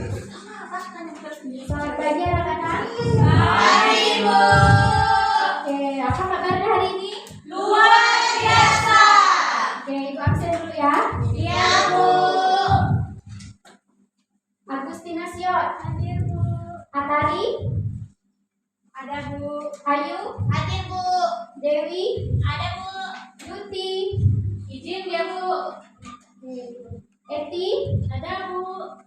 Selamat pagi anak-anak. Pagi, Bu. Oke, apa kabarnya hari ini? Luar biasa. Oke, Ibu absen dulu ya. Iya, Bu. Agustina Siot. Hadir, Bu. Atari. Ada, Bu. Ayu. Hadir, Bu. Dewi. Ada, Bu. Yuti. Izin ya, Bu. Oke. Eti. Ada, Bu.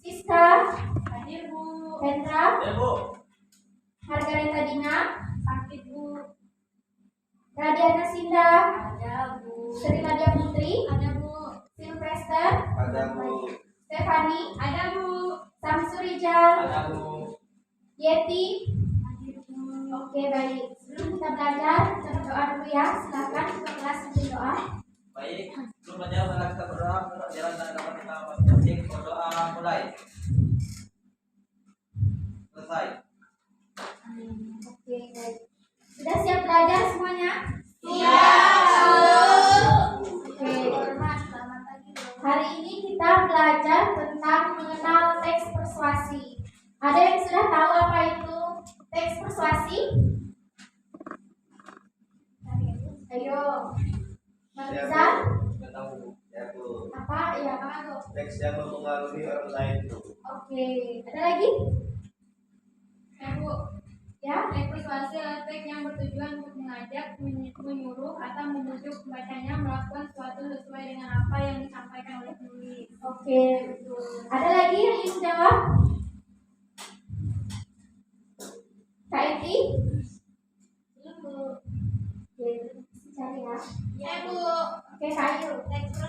Siska. Hadir, Bu. Hendra. Ya, Bu. Margareta Dina. Sakit, Bu. Radiana Sinda. Ada, Bu. Sri Nadia Putri. Ada, Bu. Sylvester. Ada, Bu. Stefani. Ada, Bu. Samsurijal. Ada, Bu. Yeti. Hadir, Bu. Oke, baik. Sebelum kita belajar, kita berdoa dulu ya. Silakan ke kelas untuk doa. Baik, sebelum belajar mari kita berdoa untuk jalan dan dapat kita masing-masing. Berdoa mulai. Selesai. Oke, baik. Sudah siap belajar semuanya? Siap, Bu. Oke. Hari ini kita belajar tentang mengenal teks persuasi. Ada yang sudah tahu apa itu teks persuasi? Ayo. Bisa? Sudah tahu. Ya, Bu. Apa? Ya, apa tuh? Teks yang mempengaruhi orang lain, Bu. Oke. Ada lagi? Ya, Bu. Ya? Teks persuasi adalah teks yang bertujuan untuk mengajak, menyuruh, atau membujuk pembacanya melakukan sesuatu sesuai dengan apa yang disampaikan oleh penulis. Oke, betul. Ada lagi yang ingin jawab? Kak Eti? Belum, Bu. Oke, cari ya. Ya, Bu. Oke, Kak Ayu. Teks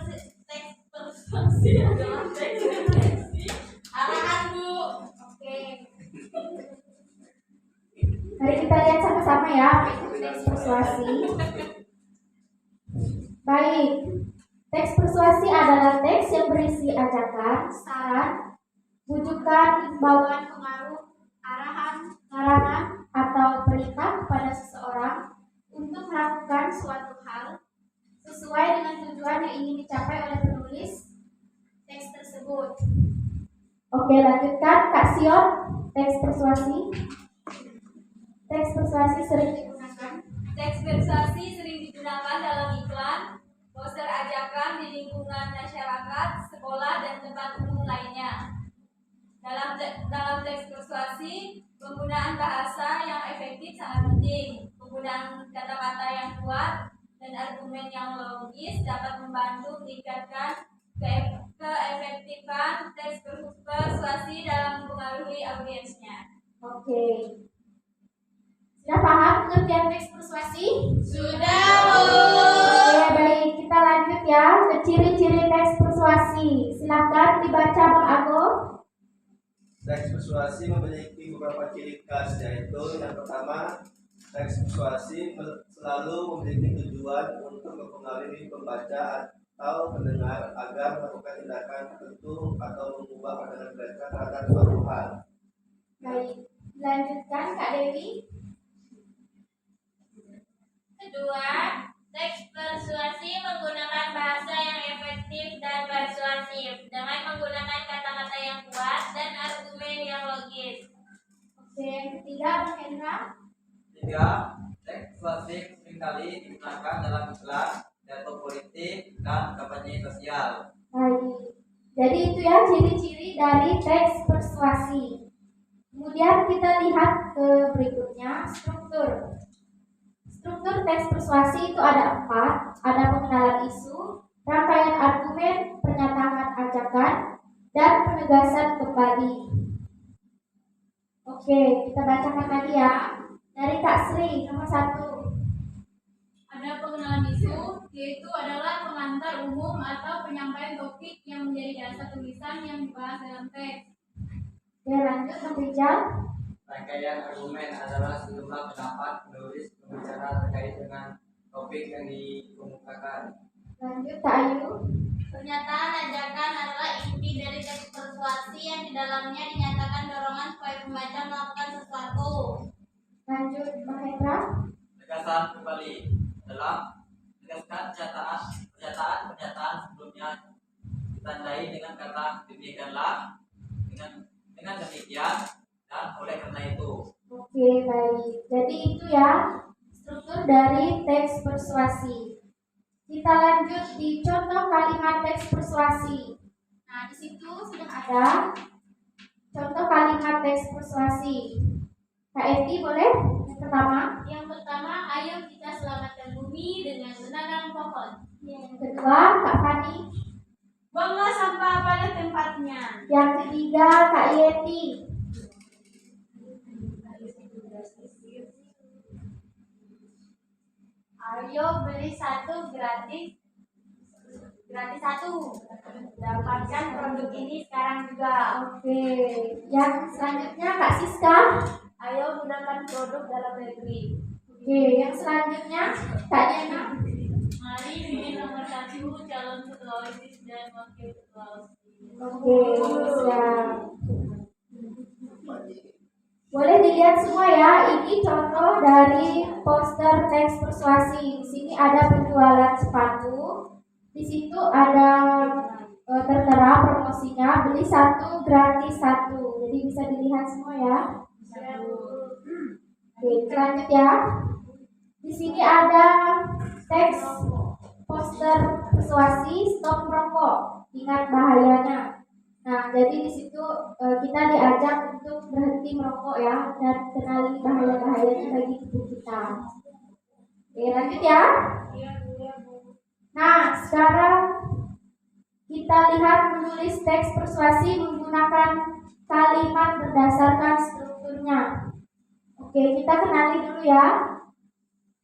persuasi adalah teks refleksi arahan, Bu. Oke. Mari kita lihat sama-sama ya apa itu teks persuasi. Baik. Teks persuasi adalah teks yang berisi ajakan, saran, bujukan, imbauan, pengaruh, arahan, larangan, atau perintah kepada seseorang untuk melakukan suatu hal sesuai dengan tujuan yang ingin dicapai oleh penulis teks tersebut. Oke, lanjutkan Kak Sion. Teks persuasi. Teks persuasi sering digunakan. Teks persuasi sering digunakan dalam iklan, poster ajakan di lingkungan masyarakat, sekolah, dan tempat umum lainnya. Dalam teks persuasi, penggunaan bahasa yang efektif sangat penting. Penggunaan kata-kata yang kuat dan argumen yang logis dapat membantu meningkatkan keefektifan teks persuasi dalam mempengaruhi audiensnya. Oke. Sudah paham pengertian teks persuasi? Sudah, Bu. Oke, baik. Kita lanjut ya ke ciri-ciri teks persuasi. Silakan dibaca Bang Ago. Teks persuasi memiliki beberapa ciri khas, yaitu yang pertama, teks persuasi selalu memiliki tujuan untuk mempengaruhi pembaca atau pendengar agar melakukan tindakan tertentu atau mengubah pandangan mereka terhadap suatu hal. Baik. Lanjutkan Kak Dewi. Kedua, teks persuasi menggunakan bahasa yang efektif dan persuasif dengan menggunakan kata-kata yang kuat dan argumen yang logis. Oke, yang ketiga Bang Hendra. Tiga, teks persuasif seringkali digunakan dalam iklan, pidato politik, dan kampanye sosial. Baik. Jadi itu ya ciri-ciri dari teks persuasi. Kemudian kita lihat ke berikutnya, struktur. Struktur teks persuasi itu ada 4, ada pengenalan isu, rangkaian argumen, pernyataan ajakan, dan penegasan kembali. Oke, kita bacakan lagi ya. Dari Kak Sri, nomor 1. Ada pengenalan isu, yaitu adalah pengantar umum atau penyampaian topik yang menjadi dasar tulisan yang dibahas dalam teks. Oke, lanjut Bang Rijal. Rangkaian argumen adalah sejumlah pendapat penulis pembicara terkait dengan topik yang dikemukakan. Lanjut Kak Ayu. Pernyataan ajakan adalah inti dari teks persuasi yang di dalamnya dinyatakan dorongan supaya pembaca melakukan sesuatu. Lanjut Bang Hendra. Tegasan kembali adalah menegaskan pernyataan sebelumnya ditandai dengan kata demikianlah, dengan demikian dan oleh karena itu. Oke, baik. Jadi itu ya struktur dari teks persuasi. Kita lanjut di contoh kalimat teks persuasi. Nah, di situ sudah ada contoh kalimat teks persuasi. Kak Eti boleh? Yang pertama. Yang pertama, ayo kita selamatkan bumi dengan menanam pohon. Yang kedua, Kak Fani. Buanglah sampah pada tempatnya. Yang ketiga, Kak Yeti. Ayo beli satu gratis satu. Dapatkan produk ini sekarang juga. Oke, yang selanjutnya Kak Siska. Ayo gunakan produk dalam negeri. Oke, yang selanjutnya Kak Diana. Mari pilih nomor 1 calon ketua OSIS dan wakil ketua OSIS. Oke, siap. Boleh dilihat semua ya, ini contoh dari poster teks persuasi. Di sini ada penjualan sepatu. Di situ ada tertera promosinya beli satu gratis satu. Jadi bisa dilihat semua ya. Oke, lanjut ya. Di sini ada teks poster persuasi stop merokok, ingat bahayanya. Nah, jadi di situ kita diajak untuk berhenti merokok ya dan kenali bahaya-bahayanya bagi tubuh kita. Oke, lanjut ya. Nah, sekarang kita lihat menulis teks persuasi menggunakan kalimat berdasarkan strukturnya. Oke, kita kenali dulu ya.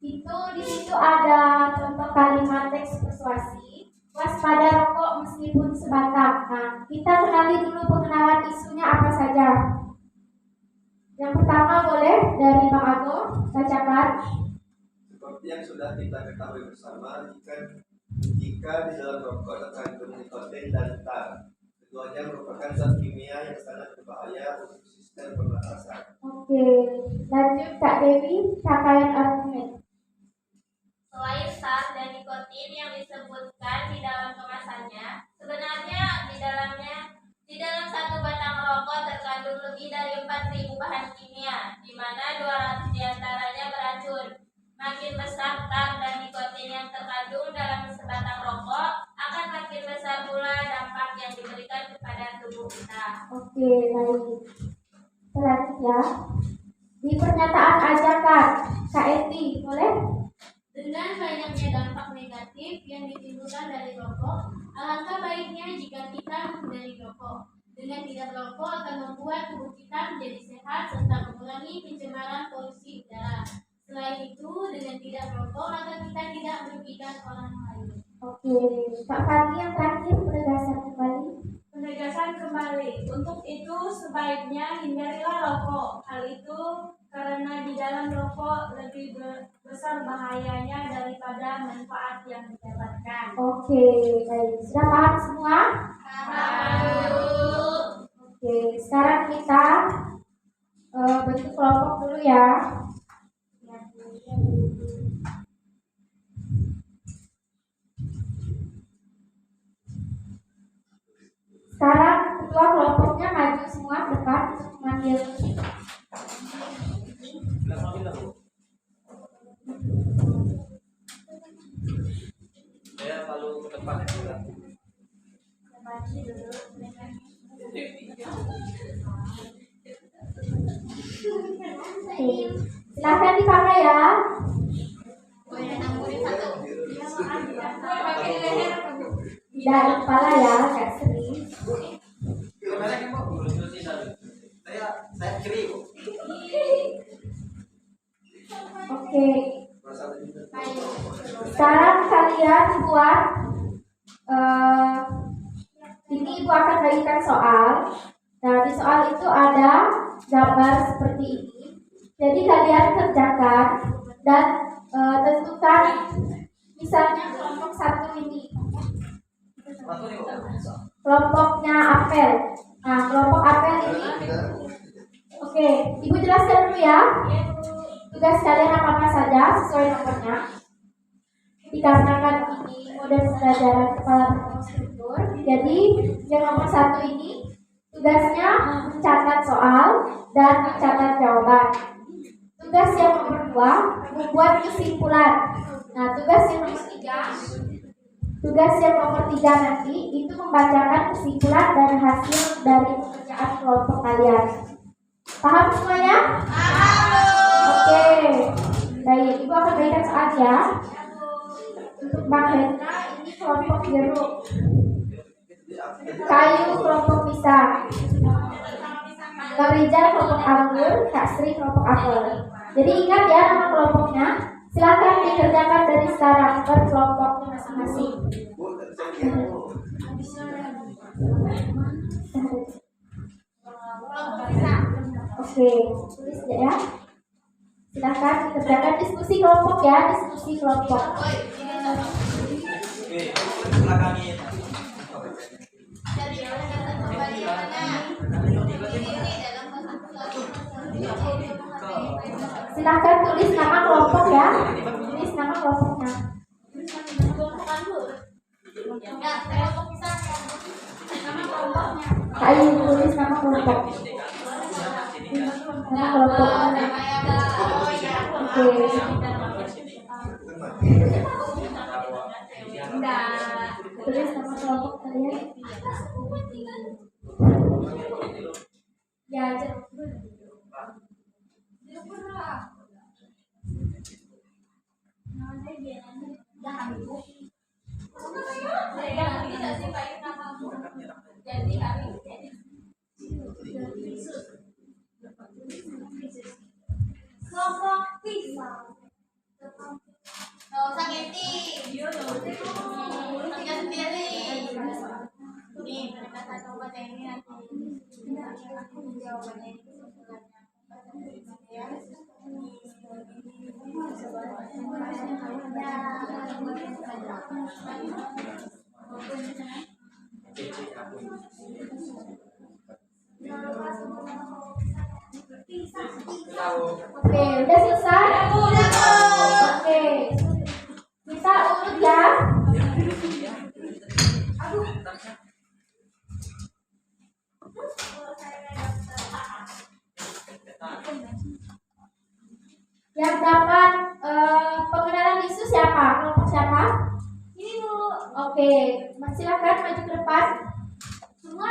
Itu di situ ada contoh kalimat teks persuasi. Waspada rokok meskipun sebatang. Nah, kita kenali dulu pengenalan isunya apa saja. Yang pertama boleh dari Bang Ago bacakan. Seperti yang sudah kita ketahui bersama, jika di dalam rokok terkandung nikotin dan tar, keduanya merupakan zat kimia yang sangat berbahaya untuk sistem pernapasan. Oke, lanjut Kak Dewi, capaian argumen. Selain tar dan nikotin yang disebutkan di dalam kemasannya, sebenarnya di dalam satu batang rokok terkandung lebih dari 4.000 bahan kimia, di mana 200 diantaranya beracun. Makin besar tar dan nikotin yang terkandung dalam sebatang rokok, akan makin besar pula dampak yang diberikan kepada tubuh kita. Oke, baik. Selanjutnya, di pernyataan ajakan, Kak Eti, boleh? Dengan banyaknya dampak negatif yang ditimbulkan dari rokok, alangkah baiknya jika kita menghindari rokok. Dengan tidak merokok akan membuat tubuh kita menjadi sehat serta mengurangi pencemaran polusi udara. Selain itu, dengan tidak merokok maka kita tidak merugikan orang lain. Oke, Kak Fani yang terakhir penegasan kembali. Penegasan kembali, untuk itu sebaiknya hindarilah rokok. Hal itu karena di dalam rokok lebih besar bahayanya daripada manfaat yang didapatkan. Oke, baik. Sudah paham semua? Oke, sekarang kita bentuk kelompok dulu ya. Sekarang ketua kelompoknya maju semua ke depan untuk mengambil. Saya selalu ke depan ya. Oke, silahkan dipakai ya. Tidak di kepala ya, Kak Sri. Saya kiri kok. Oke, sekarang kalian buat ini Ibu akan bagikan soal. Nah, di soal itu ada gambar seperti ini. Jadi kalian kerjakan dan tentukan misalnya kelompok satu ini. Kelompoknya apel. Nah, kelompok apel ini. Oke, Ibu jelaskan dulu ya. Tugas kalian apa saja sesuai nomornya. Dikarenakan ini model pembelajaran kepala struktur, jadi yang nomor 1 ini Tugasnya mencatat soal dan mencatat jawaban. Tugas yang nomor 2, membuat kesimpulan. Nah, tugas yang nomor 3 nanti itu membacakan kesimpulan dan hasil dari pekerjaan kelompok kalian. Paham semuanya? Oke. Baik, Ibu akan berikan soal ya. Untuk Bang Hendra ini kelompok jeruk. Kayu kelompok pisang. Bang Rizal kelompok anggur, Kak Sri kelompok apel. Jadi ingat ya nama kelompoknya. Silakan dikerjakan dari sekarang per kelompoknya masing-masing. Oke, tulis ya. Silakan dikerjakan diskusi kelompok ya, diskusi kelompok. Oke, silakan. Silakan tulis nama kelompok ya. Tulis nama kelompoknya. Ayo tulis nama kelompok. Nama kelompoknya. Oke. Tulis nama kelompok kalian. Ya, Kelompok pisang. Nggak usah ngetik. Tiga sendiri. Nih, mereka satu baca ini nanti. Jawabannya itu Oke, udah selesai? Oke. Kita urut ya. Yang dapat pengenalan isu siapa? Kelompok siapa? Ini Bu. Oke, silakan maju ke depan. Semua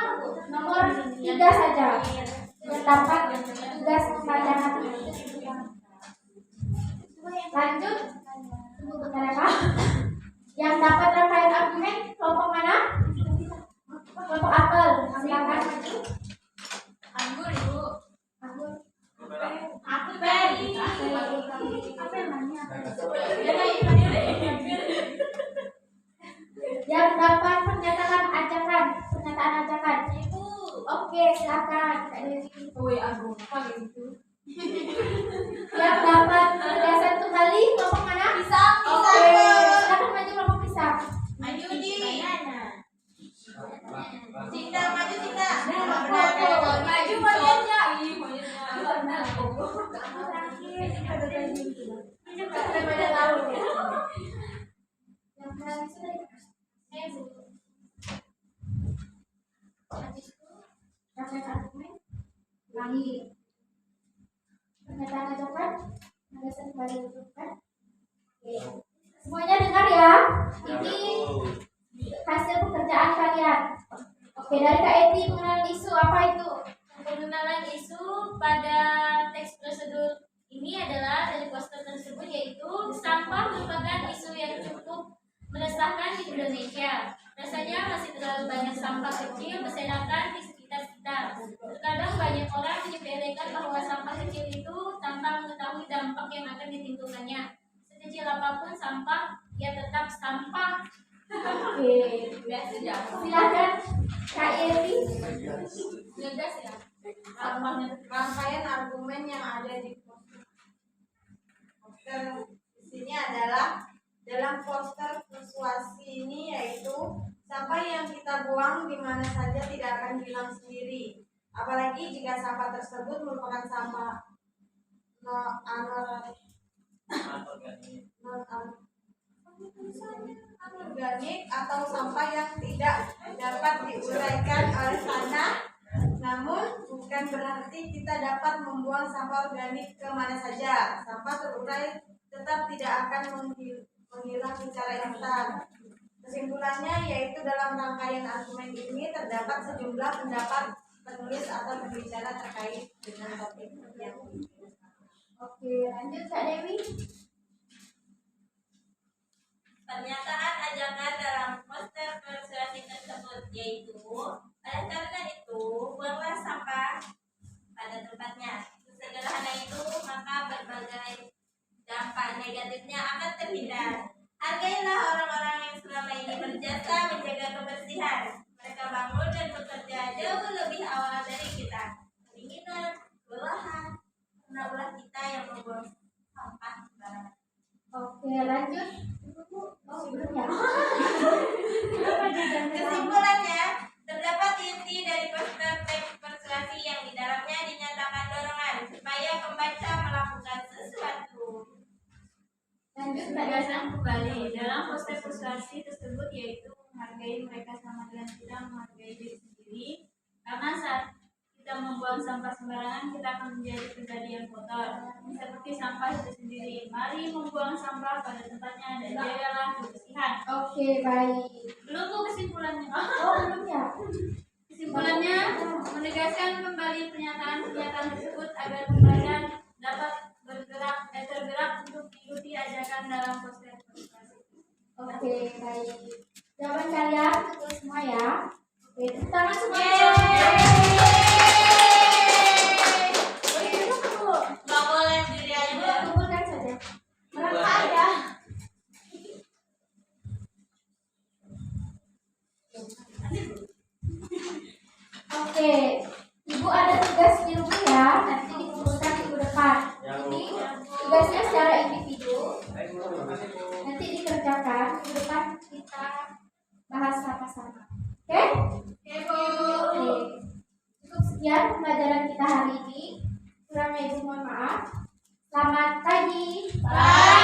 nomor 3 saja. Yang dapat tugas membacakan. Lanjut. Tunggu bentar ya Pak. Yang dapat rangkaian argumen kelompok mana? Kelompok apel. Silakan maju. anggur Ibu. Anggur. Aku beri. Apa namanya? Yang dapat pernyataan ajakan. Ibu. Oke, silakan. Kak Dewi. Yang dapat penegasan kembali kelompok mana? Pisang. Oke, silakan maju kelompok pisang. Maju di. Cinta maju Cinta. Maju aja. Pernyataan ajakan, penegasan kembali kan? Oke. Semuanya dengar ya. Ini hasil pekerjaan kalian. Oke, dari Kak Eti pengenalan isu apa itu? Pengenalan isu pada teks prosedur ini adalah dari poster tersebut, yaitu sampah merupakan isu yang cukup meresahkan di Indonesia. Rasanya masih terlalu banyak sampah kecil berserakan di sekitar kita. Terkadang banyak orang menyepelekan bahwa sampah kecil itu tanpa mengetahui dampak yang akan ditimbulkannya. Sekecil apapun sampah, ya tetap sampah. Oke, silakan Kak Eti. Ngegas ya. Rangkaian argumen yang ada di poster di sini adalah dalam poster persuasi ini, yaitu sampah yang kita buang di mana saja tidak akan hilang sendiri, apalagi jika sampah tersebut merupakan sampah organik atau sampah yang tidak dapat diuraikan oleh tanah Namun, bukan berarti kita dapat membuang sampah organik ke mana saja. Sampah terurai tetap tidak akan menghilang secara instan. Kesimpulannya yaitu dalam rangkaian argumen ini terdapat sejumlah pendapat penulis atau pembicara terkait dengan topik yang ini. Oke, lanjut Kak Dewi. Pernyataan ajakan dalam poster persuasi tersebut yaitu, oleh karena itu, buanglah sampah pada tempatnya. Sesederhana itu, maka berbagai dampak negatifnya akan terhindar. Hargailah orang-orang yang selama ini berjasa menjaga kebersihan. Mereka bangun dan bekerja jauh lebih awal dari kita. Kedinginan, kelelahan, karena ulah kita yang membuang sampah sembarangan. Oke, lanjut. Oh, belum ya? Kesimpulannya, terdapat inti dari poster teks persuasi yang di dalamnya dinyatakan dorongan supaya pembaca melakukan sesuatu. Lanjut Kak Dewi. Penegasan kembali dalam poster persuasi tersebut yaitu menghargai mereka sama dengan kita menghargai diri sendiri, karena saat kita membuang sampah sembarangan kita akan menjadi pribadi yang kotor seperti sampah itu sendiri. Mari membuang sampah pada tempatnya dan jagalah kebersihan. Oke, baik. Belum Bu kesimpulannya. Oh, belum ya? Kesimpulannya menegaskan kembali pernyataan tersebut agar pembaca dapat tergerak untuk mengikuti ajakan dalam poster persuasi. Oke, baik. Jawaban kalian betul semua ya. Oke, tepuk tangan semua. Boleh duduk dulu. Gak boleh diri aja. Kumpulkan saja. Merangkak aja. Oke, Ibu ada tugas di rumah ya. Nanti dikumpulkan minggu depan. Ini tugasnya secara individu. Nanti dikerjakan minggu depan kita bahas sama-sama. Oke? Oke. Cukup sekian pembelajaran kita hari ini. Kurangnya Ibu mohon maaf. Selamat pagi. Bye.